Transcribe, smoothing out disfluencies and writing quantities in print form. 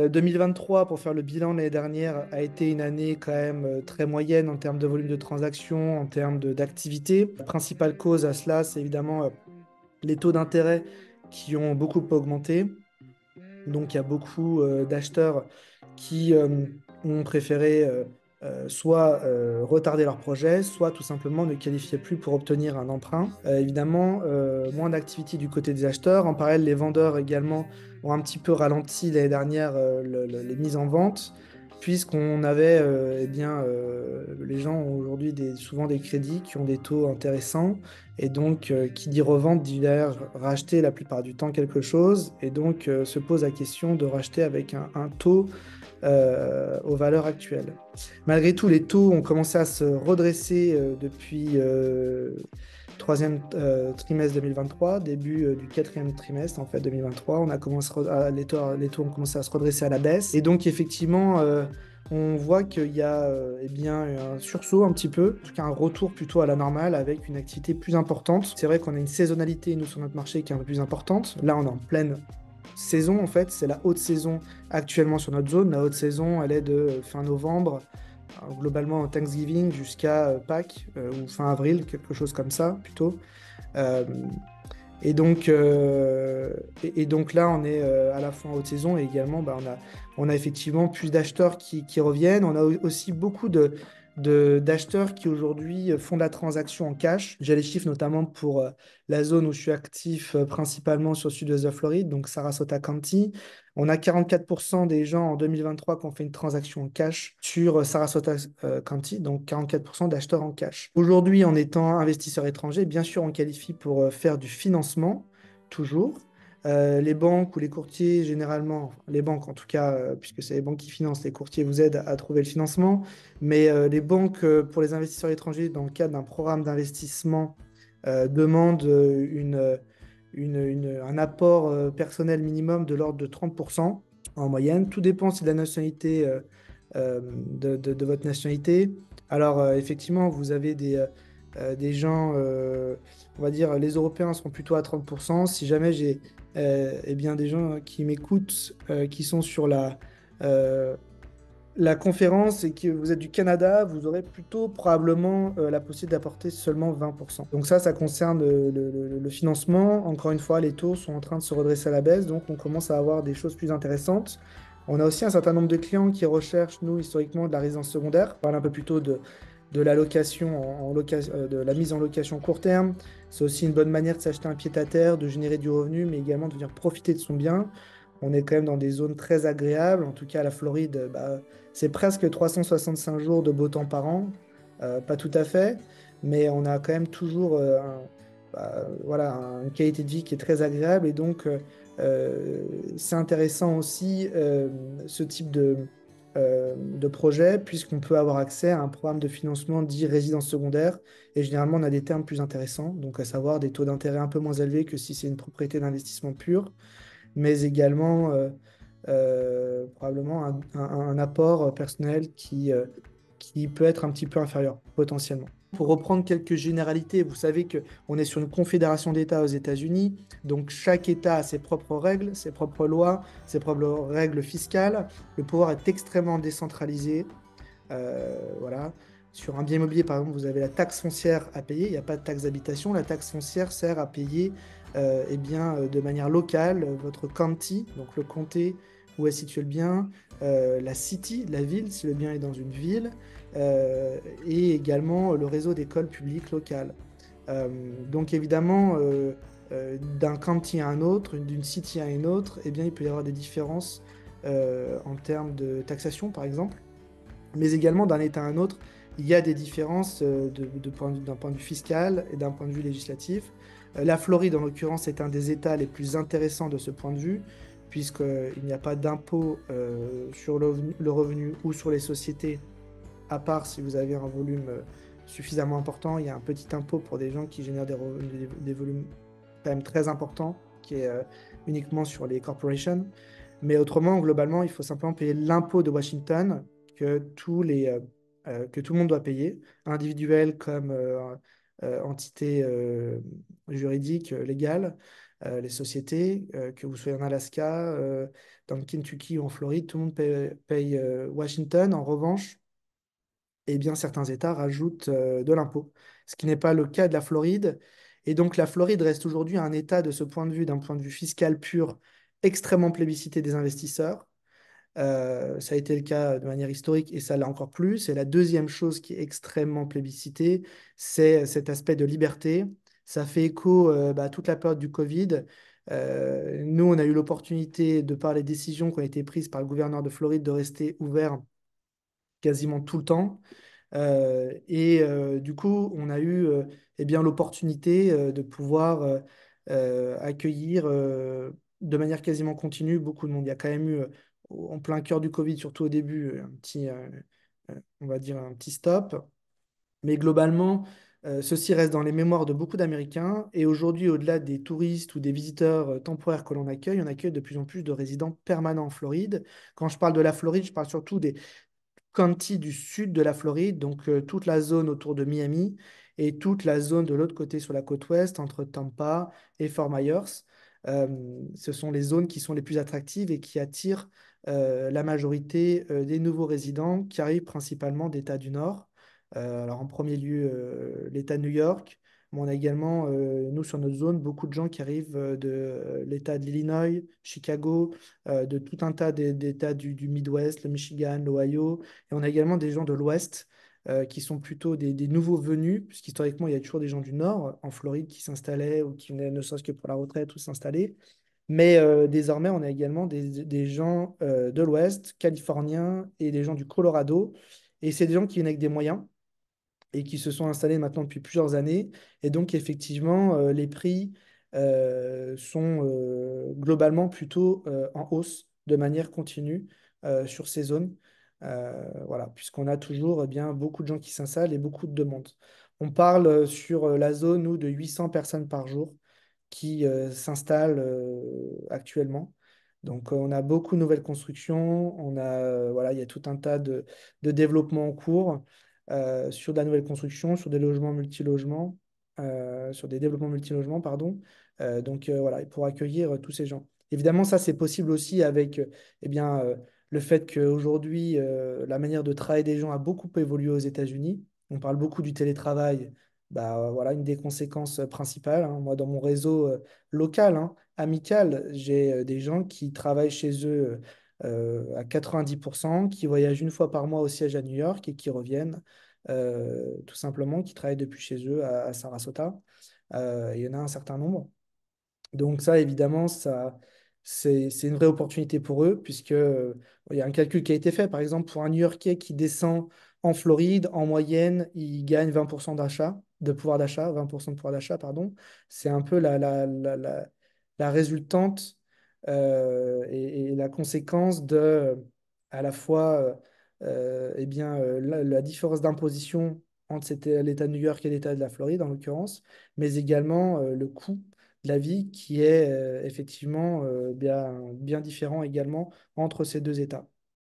2023, pour faire le bilan de l'année dernière, a été une année quand même très moyenne en termes de volume de transactions, en termes d'activité. La principale cause à cela, c'est évidemment les taux d'intérêt qui ont beaucoup augmenté. Donc, il y a beaucoup d'acheteurs qui ont préféré soit retarder leur projet, soit tout simplement ne qualifier plus pour obtenir un emprunt. Évidemment, moins d'activité du côté des acheteurs. En parallèle, les vendeurs également ont un petit peu ralenti l'année dernière les mises en vente, puisqu'on avait, les gens ont aujourd'hui souvent des crédits qui ont des taux intéressants. Et donc, qui dit revente dit d'ailleurs racheter la plupart du temps quelque chose. Et donc, se pose la question de racheter avec un taux aux valeurs actuelles. Malgré tout, les taux ont commencé à se redresser depuis troisième trimestre 2023, début du quatrième trimestre en fait 2023. On a commencé les taux ont commencé à se redresser à la baisse. Et donc, effectivement, on voit qu'il y a un sursaut un petit peu, en tout cas un retour plutôt à la normale avec une activité plus importante. C'est vrai qu'on a une saisonnalité, nous, sur notre marché qui est un peu plus importante. Là, on est en pleine saison, en fait. C'est la haute saison actuellement sur notre zone. La haute saison, elle est de fin novembre, globalement Thanksgiving jusqu'à Pâques, ou fin avril, quelque chose comme ça, plutôt. Euh, et donc là, on est à la fois en haute saison et également, on a effectivement plus d'acheteurs qui reviennent. On a aussi beaucoup d'acheteurs qui aujourd'hui font de la transaction en cash. J'ai les chiffres notamment pour la zone où je suis actif principalement sur le sud-ouest de la Floride, donc Sarasota County. On a 44% des gens en 2023 qui ont fait une transaction en cash sur Sarasota County, donc 44% d'acheteurs en cash. Aujourd'hui, en étant investisseur étranger, bien sûr, on qualifie pour faire du financement, toujours. Les banques ou les courtiers, généralement, enfin, les banques en tout cas, puisque c'est les banques qui financent, les courtiers vous aident à trouver le financement. Mais les banques, pour les investisseurs étrangers, dans le cadre d'un programme d'investissement, demandent un apport personnel minimum de l'ordre de 30% en moyenne. Tout dépend aussi de la nationalité, de votre nationalité. Alors, effectivement, vous avez des gens, on va dire, les Européens seront plutôt à 30%. Si jamais j'ai des gens qui m'écoutent, qui sont sur la conférence et que vous êtes du Canada, vous aurez plutôt probablement la possibilité d'apporter seulement 20%. Donc ça concerne le financement. Encore une fois, les taux sont en train de se redresser à la baisse, donc on commence à avoir des choses plus intéressantes. On a aussi un certain nombre de clients qui recherchent, nous, historiquement, de la résidence secondaire. On parle un peu plutôt de la location de la mise en location court terme. C'est aussi une bonne manière de s'acheter un pied-à-terre, de générer du revenu, mais également de venir profiter de son bien. On est quand même dans des zones très agréables. En tout cas, la Floride, c'est presque 365 jours de beau temps par an. Pas tout à fait, mais on a quand même toujours voilà, une qualité de vie qui est très agréable. Et donc, c'est intéressant aussi ce type de projet, puisqu'on peut avoir accès à un programme de financement dit résidence secondaire. Et généralement, on a des termes plus intéressants, donc à savoir des taux d'intérêt un peu moins élevés que si c'est une propriété d'investissement pure, mais également probablement un apport personnel qui peut être un petit peu inférieur, potentiellement. Pour reprendre quelques généralités, vous savez qu'on est sur une confédération d'États aux États-Unis, donc chaque État a ses propres règles, ses propres lois, ses propres règles fiscales. Le pouvoir est extrêmement décentralisé. Voilà. Sur un bien immobilier, par exemple, vous avez la taxe foncière à payer. Il n'y a pas de taxe d'habitation. La taxe foncière sert à payer de manière locale votre county, donc le comté où est situé le bien, la city, la ville, si le bien est dans une ville, et également le réseau d'écoles publiques locales. Donc évidemment, d'un county à un autre, d'une city à une autre, eh bien, il peut y avoir des différences en termes de taxation, par exemple, mais également d'un État à un autre, il y a des différences d'un point de vue fiscal et d'un point de vue législatif. La Floride, en l'occurrence, est un des États les plus intéressants de ce point de vue, puisqu'il n'y a pas d'impôt sur le revenu ou sur les sociétés, à part si vous avez un volume suffisamment important. Il y a un petit impôt pour des gens qui génèrent des volumes quand même très importants, qui est uniquement sur les corporations. Mais autrement, globalement, il faut simplement payer l'impôt de Washington que tout le monde doit payer, individuel comme entité juridique légale. les sociétés, que vous soyez en Alaska, dans le Kentucky ou en Floride, tout le monde paye Washington. En revanche, eh bien, certains États rajoutent de l'impôt, ce qui n'est pas le cas de la Floride. Et donc, la Floride reste aujourd'hui un État, de ce point de vue, d'un point de vue fiscal pur, extrêmement plébiscité des investisseurs. Ça a été le cas de manière historique et ça l'est encore plus. Et la deuxième chose qui est extrêmement plébiscitée, c'est cet aspect de liberté. Ça fait écho à toute la période du Covid. Nous, on a eu l'opportunité, de par les décisions qui ont été prises par le gouverneur de Floride, de rester ouvert quasiment tout le temps. Du coup, on a eu eh bien, l'opportunité de pouvoir accueillir de manière quasiment continue beaucoup de monde. Il y a quand même eu, en plein cœur du Covid, surtout au début, on va dire un petit stop. Mais globalement, ceci reste dans les mémoires de beaucoup d'Américains. Et aujourd'hui, au-delà des touristes ou des visiteurs temporaires que l'on accueille, on accueille de plus en plus de résidents permanents en Floride. Quand je parle de la Floride, je parle surtout des county du sud de la Floride, donc toute la zone autour de Miami et toute la zone de l'autre côté sur la côte ouest, entre Tampa et Fort Myers. Euh, Ce sont les zones qui sont les plus attractives et qui attirent la majorité des nouveaux résidents qui arrivent principalement d'États du Nord. Alors en premier lieu, l'État de New York, mais on a également, nous sur notre zone, beaucoup de gens qui arrivent de l'État de l'Illinois, Chicago, de tout un tas d'États du Midwest, le Michigan, l'Ohio, et on a également des gens de l'Ouest qui sont plutôt des nouveaux venus, puisqu'historiquement, il y a toujours des gens du Nord, en Floride, qui s'installaient ou qui venaient ne serait-ce que pour la retraite ou s'installer. Mais désormais, on a également des gens de l'Ouest, californiens, et des gens du Colorado. Et c'est des gens qui viennent avec des moyens et qui se sont installés maintenant depuis plusieurs années. Et donc, effectivement, les prix sont globalement plutôt en hausse de manière continue sur ces zones. Voilà, puisqu'on a toujours bien beaucoup de gens qui s'installent et beaucoup de demandes. On parle sur la zone, nous, de 800 personnes par jour qui s'installent actuellement. Donc, on a beaucoup de nouvelles constructions. Voilà, il y a tout un tas de développements en cours sur de la nouvelle construction, sur des logements multilogements, sur des développements multilogements, pardon. Voilà, et pour accueillir tous ces gens. Évidemment, ça, c'est possible aussi avec eh bien, le fait qu'aujourd'hui, la manière de travailler des gens a beaucoup évolué aux États-Unis. On parle beaucoup du télétravail. Bah, voilà, une des conséquences principales, hein. Moi, dans mon réseau local, hein, amical, j'ai des gens qui travaillent chez eux à 90%, qui voyagent une fois par mois au siège à New York et qui reviennent tout simplement, qui travaillent depuis chez eux à Sarasota. Il y en a un certain nombre. Donc ça, évidemment, c'est une vraie opportunité pour eux, puisque il y a un calcul qui a été fait. Par exemple, pour un New-Yorkais qui descend en Floride, en moyenne, il gagne 20% d'achat, de pouvoir d'achat, 20% de pouvoir d'achat, pardon. C'est un peu la résultante et la conséquence de à la fois eh bien, la différence d'imposition entre l'État de New York et l'État de la Floride, en l'occurrence, mais également le coût de la vie qui est effectivement bien différent également entre ces deux États.